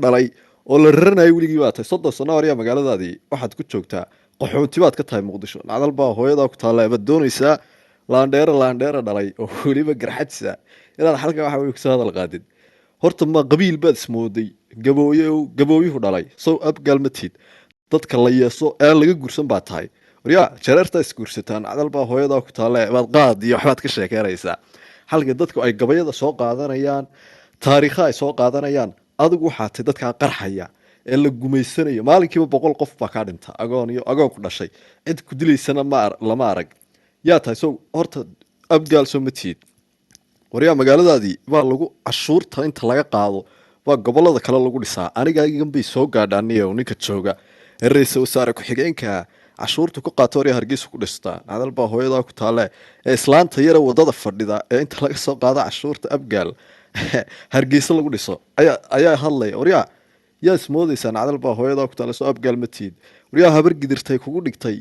dhalay oo la raranayo weligii baa tahay 30 sano hore magaaladaadii waxaad ku joogtaa qaxoonti baad ka tahay Muqdisho nacdal baa hooyadaa ku taala eeba doonaysaa laandheera dhalay oo weliba garxadsa inaad halka waxa weey ku soo hadal qaadid horta ma qabiil baad ismooday gabooyuhu dhalay soo abgalmatid dadka la yeeso ee laga gursan baa tahay wariya jareerta isguursataan nacdal baa hooyadaa ku taala eebaad qaad iyo waxbaad ka sheekeynaysaa halka dadku ay gabayada soo qaadanayaan taariikha ay soo qaadanayaan adigu waxaa tahay dadka qarxaya ee la gumaysanayo maalinkiiba 100 qof baa ka dhinta agoon ku dhashay cid ku dilaysana lama arag yaa tahay soo horta abgaal soo matiid wariya magaaladaadii baa lagu cashuurta inta laga qaado waa gobolada kale lagu dhisaa aniga igan bay soo gaadhaaniyo ninka jooga ra'iisul wasaare ku xigeenka cashuurta ku qaato wariya Hargeysa ku dhistaa hadal baa hooyadaa ku taale ee islaanta yara wadada fadhida ee inta laga soo qaado cashuurta abgaal Hargeysa lagu dhiso ayaa hadlay wariya yaa ismoodaysan hadal baa hooyadaa ku taale soo abgaal matiid wariya habar gidirtay kugu dhigtay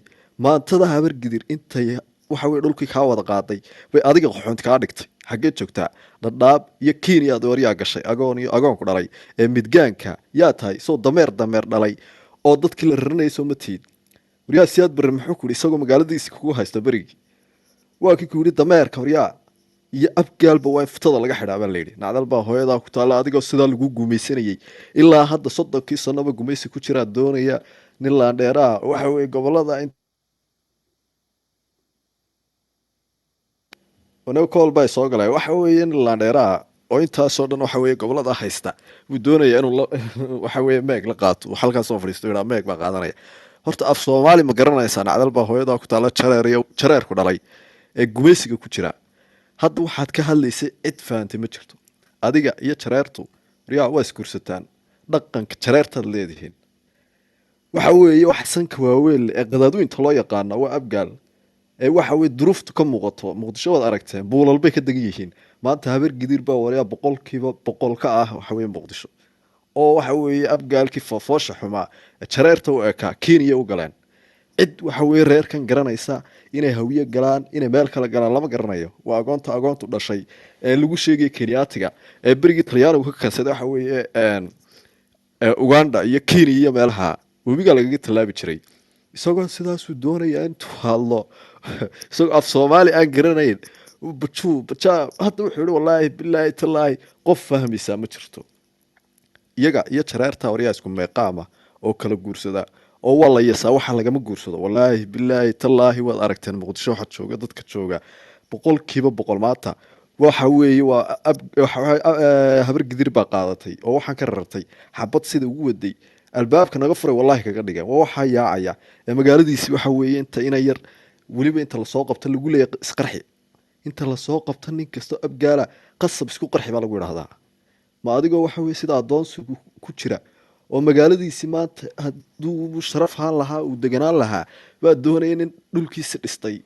maantada habar gidir intay waxa weey dhulkii ka wada qaaday bay adiga qaxoonti ka dhigtay xagee joogtaa dhadhaab iyo Kenya aad wariya gashay agoon ku dhalay ee midgaanka yaa tahay soo dameer dhalay oo dadkii la raranayso matiid wariya siyaad bar muxuu ku isagoo magaaladiisa kugu haysta barigi waa kii ku yiri dameerka wariya iyo abgaalba waa iftada laga xidhaa baa leeyahay nacdal baa hooyadaa ku taala adigoo sidaa lagu gumaysanayay ilaa hadda 30 sanaba gumaysi ku jira doonaya nin laandheera waxa weey gobolada wana kool bay soo galay waxa weeye nin laandheera oo intaas oo dhan waxa weeye gobolada haysta uu doonaya inuu waxa weeye meeg la qaato halkaas soo fadhiisto ina meeg ba qaadanaya horta af Soomaali ma garanaysaa nacdal baa hooyadaa ku taala jareer ku dhalay ee gumaysiga ku jira hadda waxaad ka hadlaysay cid faantay ma jirto adiga iyo jareertu riyaa waa iskursataan dhaqanka jareertaad leedihiin waxa weeye wax sanka waaweel ee qadaadweynta loo yaqaan waa abgaal ee waxa weeye duruuftu ka muuqato Muqdisho wad aragteen buulal bay ka degan yihiin maanta habar gidir baa wariya 100% ka ah waxa weeye Muqdisho oo waxa weeye abgaalkii foofoosha xuma jareerta u eka Kenya u galeen cid waxa weeye reerkan garanaysa inay hawiye galaan inay meel kala galaan lama garanayo waa agoontu dhashay ee lagu sheegay Kenyaatiga ee berigi Talyaanigu ka kansaday waxa weeye Uganda iyo Kenya iyo meelaha webiga lagaga talaabi jiray isagoo sidaas uu doonaya intuu hadlo isagoo af Soomaali aan garanayn bacha hadda wuxuu yiri wallahi billahi tallahi qof fahmisa ma jirto iyaga iyo jareerta wariya isku meeqaama oo kala guursada oo wala yeesa waxa laga guursado wallahi billahi tallahi waad aragteen Muqdisho waxa jooga dadka jooga 100% maanta waxa weeye waa habar gidir baa qaadatay oo waxaan ka rartay xabad sida ugu waday albaabka naga furay wallahi kaga dhigay waxa yaacaya ee magaaladiisi waxa weeye inta ina yar waliba inta la soo qabto lagu leeyahay isqarxi inta la soo qabto nin kasto abgaala qasab isku qarxi baa lagu yiraahdaa ma adigoo waxa weeye sida adoonsigu ku jira oo magaaladiisi maanta haduu sharaf haan lahaa uu deganaan lahaa baa doonayay in dhulkiisa dhistay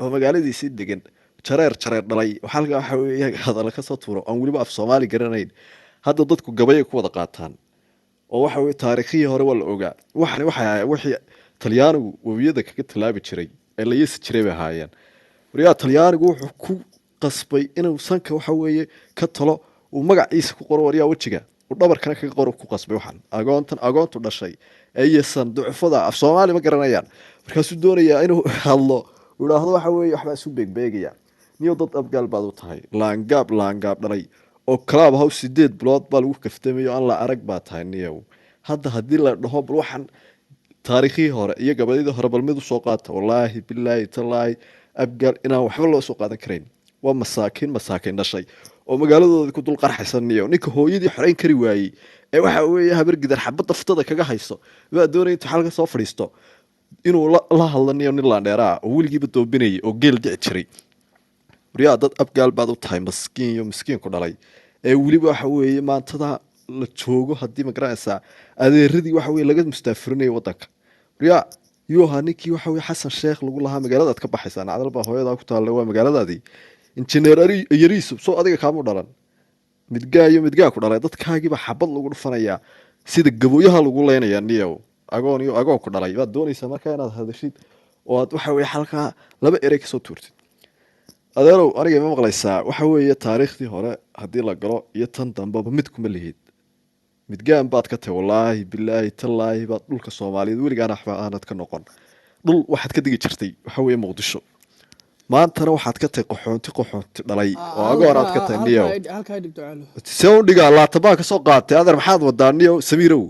oo magaaladiisi degan jareer dhalay waxa weeye hadal ka soo tuuro aan waliba af Soomaali garanayn hadda dadku gabayay ku wada qaataan oo waxa weeye taariikhii hore wala ogaa wixii Talyaanigu wabiyada kaga talaabi jiray ee la yeesi jiray bay haayeen wariya Talyaanigu wuxuu ku qasbay inuu sanka waxa weeye ka talo uu magaciisa ku qoro wariya wajiga uu dhabarkana kaga qoro ku qasbay waxan agoontu dhashay ee yeesan ducfada af Soomaali ma garanayaan markaasuu doonaya inuu hadlo wadaahdo waxa weeye waxba isu beegbeegaya niyo dad abgaal baad u tahay laangaab dhalay oo club house 8 bilood baa lagu kaftamayo aan la arag baa tahay niyow hadda hadii la dhaho bal waxan taariikhii hore iyo gabadhii hore bal mid u soo qaata wallahi billahi tallahi abgaal inaan waxba loo soo qaadan kareyn waa masaakiin dhashay oo magaaladooda ku dul qarxaysan niyow ninka hooyadii xoreyn kari waayay ee waxa weeye habar gidar xabada ftada kaga hayso waa doonay intuu halka soo fadhiisto inuu la hadlanayo nin laandheera oo wiligiiba doobinay oo geel dhici jiray wariya dad abgaal baad u tahay miskiin ku dhalay ee waliba waxa weeye maantada la joogo hadii ma garanaysaa adeeradii waxa weeye laga mustaafirinay wadanka wariya ninkii waxa weeye Xasan Sheekh lagu lahaa magaalada ka baxaysan cadal baa hooyada ku taalo waa magaaladaadii injineer yariisub soo adiga kaamu dhalan midgaa ku dhalay dadkaagiiba xabad lagu dhufanaya sida gabooyaha lagu leenaya niyow agoon ku dhalay baad doonaysaa markaa inaad hadashid oo aad waxa weeye halka laba erey ka soo tuurtid adeerow aniga ma maqlaysaa waxa weeye taariikhdii hore hadii la galo iyo tan dambaba mid kuma lihid midgaan baad ka tahay wallaahi bilaahi tallaahi baad dhulka soomaaliyeed weligaana waxba aanad ka noqon dhul waxaad ka digi jirtay waxa weeye muqdisho maantana waxaad ka tahay qaxoonti dhalay oo agoon aad ka tahay niyow halkaa dhibto calo see u dhigaa laatabaa ka soo qaatay adeer maxaad wadaa niyow samiirow